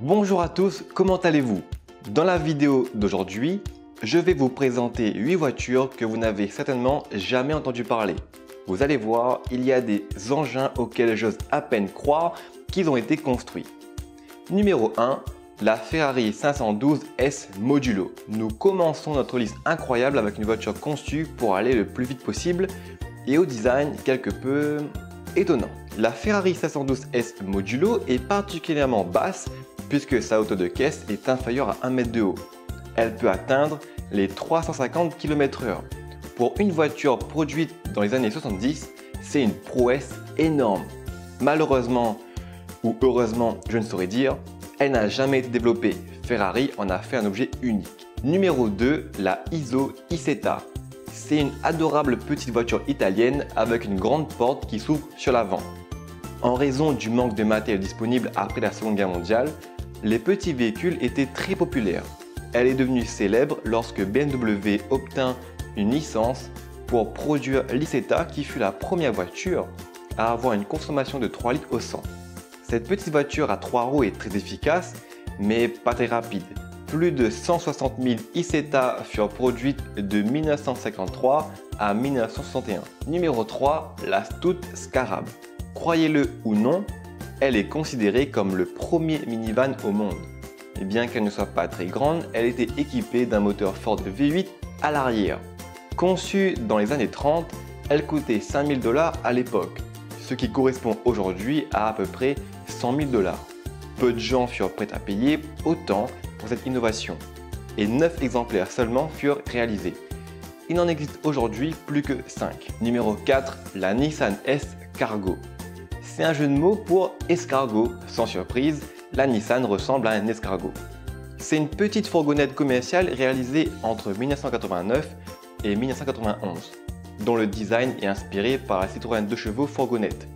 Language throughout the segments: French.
Bonjour à tous, comment allez-vous? Dans la vidéo d'aujourd'hui, je vais vous présenter 8 voitures que vous n'avez certainement jamais entendu parler. Vous allez voir, il y a des engins auxquels j'ose à peine croire qu'ils ont été construits. Numéro 1, la Ferrari 512 S Modulo. Nous commençons notre liste incroyable avec une voiture conçue pour aller le plus vite possible et au design quelque peu étonnant. La Ferrari 512 S Modulo est particulièrement basse puisque sa hauteur de caisse est inférieure à 1 mètre de haut. Elle peut atteindre les 350 km/h. Pour une voiture produite dans les années 70, c'est une prouesse énorme. Malheureusement, ou heureusement, je ne saurais dire, elle n'a jamais été développée. Ferrari en a fait un objet unique. Numéro 2, la Iso Isetta. C'est une adorable petite voiture italienne avec une grande porte qui s'ouvre sur l'avant. En raison du manque de matériel disponible après la Seconde Guerre mondiale, les petits véhicules étaient très populaires. Elle est devenue célèbre lorsque BMW obtint une licence pour produire l'Isetta qui fut la première voiture à avoir une consommation de 3 litres au 100. Cette petite voiture à 3 roues est très efficace mais pas très rapide. Plus de 160 000 Isetta furent produites de 1953 à 1961. Numéro 3, la Stout Scarab. Croyez-le ou non, elle est considérée comme le premier minivan au monde. Et bien qu'elle ne soit pas très grande, elle était équipée d'un moteur Ford V8 à l'arrière. Conçue dans les années 30, elle coûtait 5 000 $ à l'époque, ce qui correspond aujourd'hui à peu près 100 000 $. Peu de gens furent prêts à payer autant pour cette innovation et 9 exemplaires seulement furent réalisés. Il n'en existe aujourd'hui plus que 5. Numéro 4, la Nissan S Cargo. C'est un jeu de mots pour escargot. Sans surprise, la Nissan ressemble à un escargot. C'est une petite fourgonnette commerciale réalisée entre 1989 et 1991, dont le design est inspiré par la Citroën 2 chevaux fourgonnette.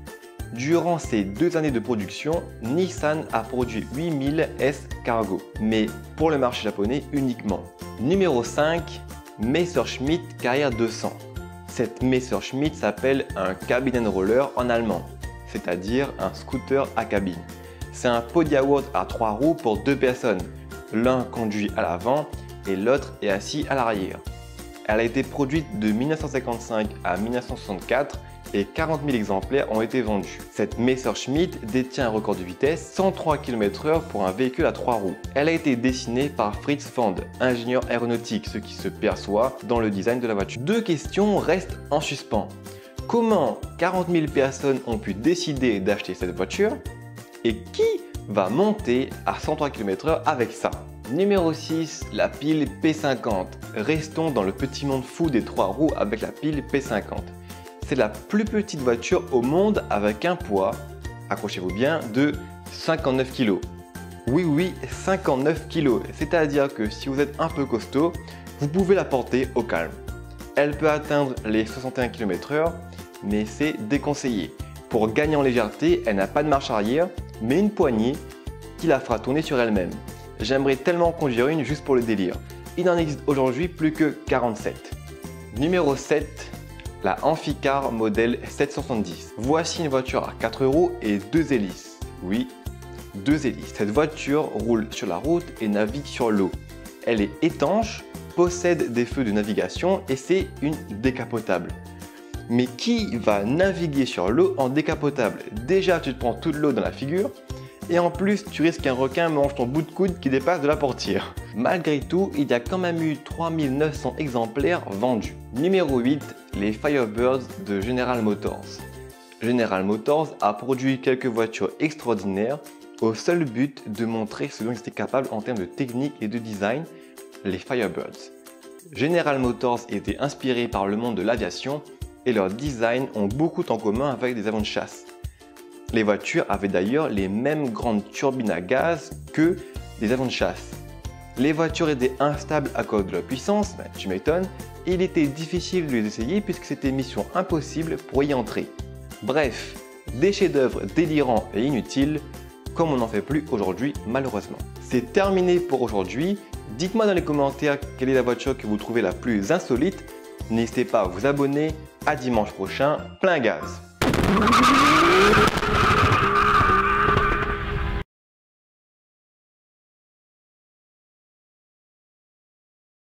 Durant ces 2 années de production, Nissan a produit 8000 S Cargo, mais pour le marché japonais uniquement. Numéro 5, Messerschmitt Carrier 200. Cette Messerschmitt s'appelle un Cabinen Roller en allemand, c'est-à-dire un scooter à cabine. C'est un podyaward à 3 roues pour 2 personnes. L'un conduit à l'avant et l'autre est assis à l'arrière. Elle a été produite de 1955 à 1964 et 40 000 exemplaires ont été vendus. Cette Messerschmitt détient un record de vitesse 103 km/h pour un véhicule à 3 roues. Elle a été dessinée par Fritz Fond, ingénieur aéronautique, ce qui se perçoit dans le design de la voiture. 2 questions restent en suspens. Comment 40 000 personnes ont pu décider d'acheter cette voiture? Et qui va monter à 103 km/h avec ça? Numéro 6, la pile P50. Restons dans le petit monde fou des 3 roues avec la pile P50. C'est la plus petite voiture au monde avec un poids, accrochez-vous bien, de 59 kg. Oui, 59 kg. C'est-à-dire que si vous êtes un peu costaud, vous pouvez la porter au calme. Elle peut atteindre les 61 km/h, mais c'est déconseillé. Pour gagner en légèreté, elle n'a pas de marche arrière, mais une poignée qui la fera tourner sur elle-même. J'aimerais tellement conduire une juste pour le délire. Il n'en existe aujourd'hui plus que 47. Numéro 7, la Amphicar modèle 770. Voici une voiture à 4 roues et 2 hélices. Oui, 2 hélices. Cette voiture roule sur la route et navigue sur l'eau. Elle est étanche, possède des feux de navigation et c'est une décapotable. Mais qui va naviguer sur l'eau en décapotable? Déjà, tu te prends toute l'eau dans la figure et en plus, tu risques qu'un requin mange ton bout de coude qui dépasse de la portière. Malgré tout, il y a quand même eu 3900 exemplaires vendus. Numéro 8, les Firebirds de General Motors. General Motors a produit quelques voitures extraordinaires au seul but de montrer ce dont ils étaient capables en termes de technique et de design, les Firebirds. General Motors était inspiré par le monde de l'aviation et leurs designs ont beaucoup en commun avec des avions de chasse. Les voitures avaient d'ailleurs les mêmes grandes turbines à gaz que des avions de chasse. Les voitures étaient instables à cause de leur puissance, tu m'étonnes, et il était difficile de les essayer puisque c'était mission impossible pour y entrer. Bref, des chefs-d'œuvre délirants et inutiles, comme on n'en fait plus aujourd'hui malheureusement. C'est terminé pour aujourd'hui. Dites-moi dans les commentaires quelle est la voiture que vous trouvez la plus insolite. N'hésitez pas à vous abonner. À dimanche prochain, plein gaz!